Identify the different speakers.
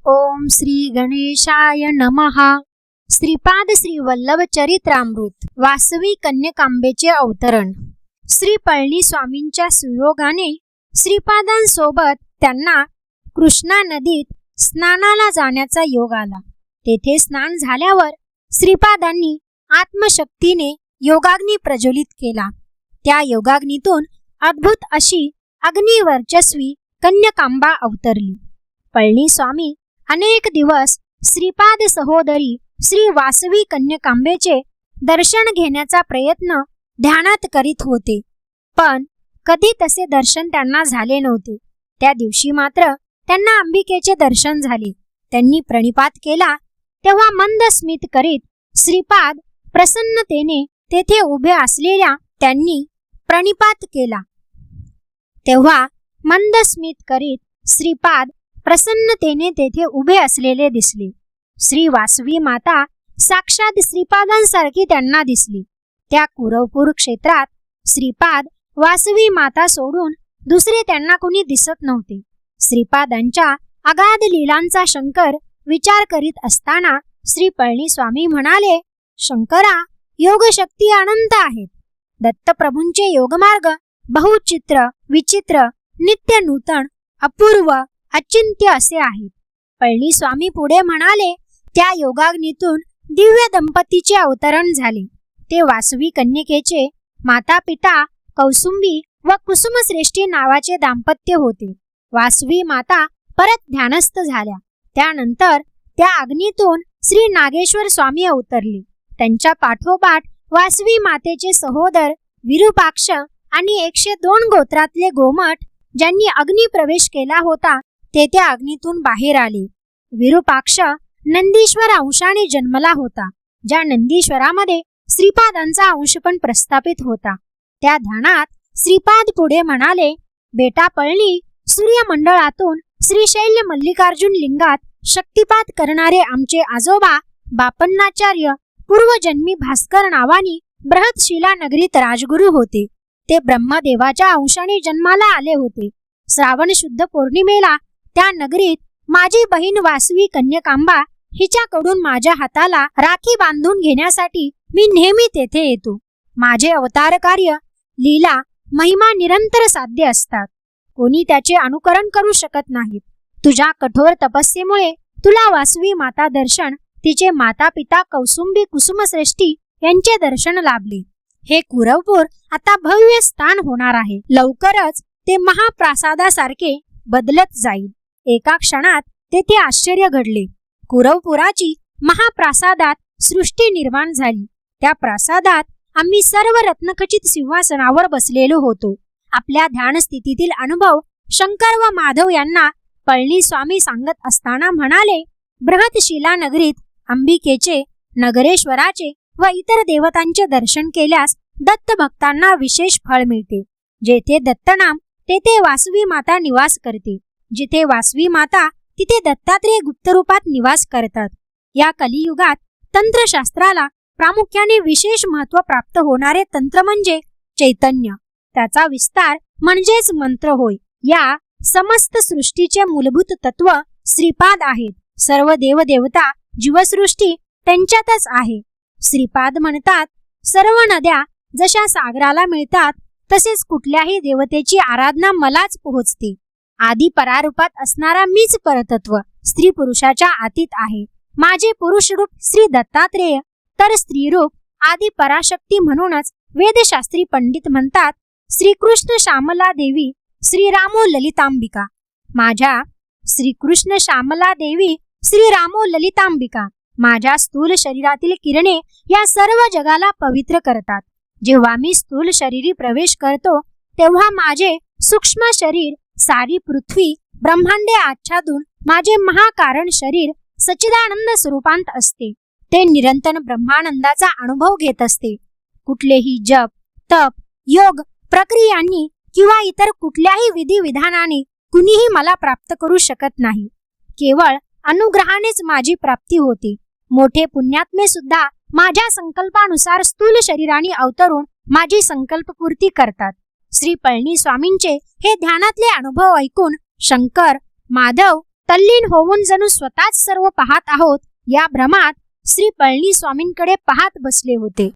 Speaker 1: ओम श्री गणेशाय नमः। श्रीपाद श्री वल्लभ चरित्रामृत वासवी कन्यकांबेचे अवतरण। श्री पळणी स्वामींच्या सुयोगाने श्रीपादांसोबत त्यांना कृष्णा नदीत स्नानाला जाण्याचा योग आला। तेथे स्नान झाल्यावर श्रीपादांनी आत्मशक्तीने योगाग्नी प्रज्वलित केला। त्या योगाग्नीतून अद्भुत अशी अग्निवर्चस्वी कन्यकांबा अवतरली। पळणी स्वामी अनेक दिवस श्रीपाद सहोदरी श्री वासवी कन्यकांबेचे दर्शन घेण्याचा प्रयत्न ध्यानात करीत होते, पण कधी तसे दर्शन त्यांना झाले नव्हते। त्या दिवशी मात्र त्यांना अंबिकेचे दर्शन झाले। त्यांनी प्रणिपात केला तेव्हा मंद स्मित करीत श्रीपाद प्रसन्नतेने तेथे उभे असलेल्या त्यांनी प्रणिपात केला। तेव्हा मंद स्मित करीत श्रीपाद प्रसन्नतेने तेथे उभे असलेले दिसले। श्री वासवी माता साक्षात श्रीपादांसारखी त्यांना दिसली। त्या कुरवपूर क्षेत्रात श्रीपाद वासवी माता सोडून दुसरे त्यांना कोणी दिसत नव्हते। श्रीपादांच्या अगाध लीलांचा शंकर विचार करीत असताना श्री पळणी स्वामी म्हणाले, शंकरा, योगशक्ती अनंत आहेत। दत्तप्रभूंचे योगमार्ग बहुचित्र विचित्र नित्य नूतन अपूर्व अचिंत्य असे आहेत। पळणी स्वामी पुढे म्हणाले, त्या योगाग्नीतून दिव्य दंपतीचे अवतरण झाले। ते वासवी कन्यकेचे माता पिता कौसुंबी व कुसुमश्रेष्ठी नावाचे दाम्पत्य होते। वासवी माता परत ध्यानस्थ झाल्या। त्यानंतर त्या अग्नीतून श्री नागेश्वर स्वामी अवतरले। त्यांच्या पाठोपाठ वासवी मातेचे सहोदर विरूपाक्ष आणि 102 गोत्रातले गोमठ ज्यांनी अग्नी प्रवेश केला होता ते त्या अग्नीतून बाहेर आले। विरूपाक्ष नंदीश्वर अंशाने जन्मला होता, ज्या नंदीश्वरामध्ये श्रीपादांचा अंश पण प्रस्थापित होता। त्या ध्यानात श्रीपाद पुढे म्हणाले, बेटा पळणी, सूर्यमंडळातून श्रीशैल्य मल्लिकार्जुन लिंगात शक्तिपात करणारे आमचे आजोबा बापन्नाचार्य पूर्वजन्मी भास्कर नावानी बृहतशिला नगरीत राजगुरू होते। ते ब्रह्मदेवाच्या अंशाने जन्माला आले होते। श्रावण शुद्ध पौर्णिमेला त्या नगरीत माझी बहीण वासवी कन्यकांबा हिच्याकडून माझ्या हाताला राखी बांधून घेण्यासाठी मी नेहमी तेथे येतो। माझे अवतार कार्य लीला महिमा निरंतर साध्य असतात, कोणी त्याचे अनुकरण करू शकत नाहीत। तुझ्या कठोर तपस्येमुळे तुला वासवी माता दर्शन, तिचे माता पिता कौसुंबी कुसुमश्रेष्ठी यांचे दर्शन लाभले। हे कुरवपूर आता भव्य स्थान होणार आहे। लवकरच ते महाप्रासादासारखे बदलत जाईल। एका क्षणात तेथे आश्चर्य घडले। कुरवपुराची महाप्रासादात सृष्टी निर्माण झाली। त्या प्रासादात आम्ही सर्व रत्नखचित सिंहासनावर बसलेलो होतो। आपल्या ध्यान स्थितीतील अनुभव शंकर व माधव यांना पळणी स्वामी सांगत असताना म्हणाले, बृहतशिला नगरीत अंबिकेचे, नगरेश्वराचे व इतर देवतांचे दर्शन केल्यास दत्त भक्तांना विशेष फळ मिळते। जेथे दत्तनाम तेथे वासवी माता निवास करते, जिथे वासवी माता तिथे दत्तात्रेय गुप्तरूपात निवास करतात। या कलियुगात तंत्रशास्त्राला प्रामुख्याने विशेष महत्त्व प्राप्त होणारे तंत्र म्हणजे चैतन्य, त्याचा विस्तार म्हणजेच मंत्र होय। या समस्त सृष्टीचे मूलभूत तत्व श्रीपाद आहेत। सर्व देवदेवता जीवसृष्टी त्यांच्यातच आहे। श्रीपाद म्हणतात, सर्व नद्या जशा सागराला मिळतात तसेच कुठल्याही देवतेची आराधना मलाच पोहोचते। आदी परारूपात असणारा मीच परतत्व स्त्री पुरुषाच्या आतीत आहे। माझे पुरुष रूप श्री दत्तात्रेय, तर स्त्री रूप आदी पराशक्ती म्हणूनच वेदशास्त्री पंडित म्हणतात, श्रीकृष्ण श्यामला देवी श्रीरामो ललितांबिका। माझ्या श्रीकृष्ण श्यामला देवी श्रीरामो ललितांबिका माझ्या स्थूल शरीरातील किरणे या सर्व जगाला पवित्र करतात। जेव्हा मी स्थूल शरीरी प्रवेश करतो तेव्हा माझे सूक्ष्म शरीर सारी पृथ्वी ब्रह्मांडे आच्छादून माझे महाकारण शरीर सच्चिदानंद स्वरूपांत असते। ते निरंतर ब्रह्मानंदाचा अनुभव घेत असते। कुठलेही जप, तप, योग प्रक्रियांनी किंवा इतर कुठल्याही विधी विधानाने कुणीही मला प्राप्त करू शकत नाही। केवळ अनुग्रहानेच माझी प्राप्ती होते। मोठे पुण्यात्मे सुद्धा माझ्या संकल्पानुसार स्थूल शरीराने अवतरून माझी संकल्पपूर्ती करतात। श्री पळणी स्वामींचे हे ध्यानातले अनुभव ऐकून शंकर, माधव तल्लीन होऊन जणू स्वतःच सर्व पाहत आहोत या भ्रमात श्री पळणी स्वामींकडे पाहत बसले होते.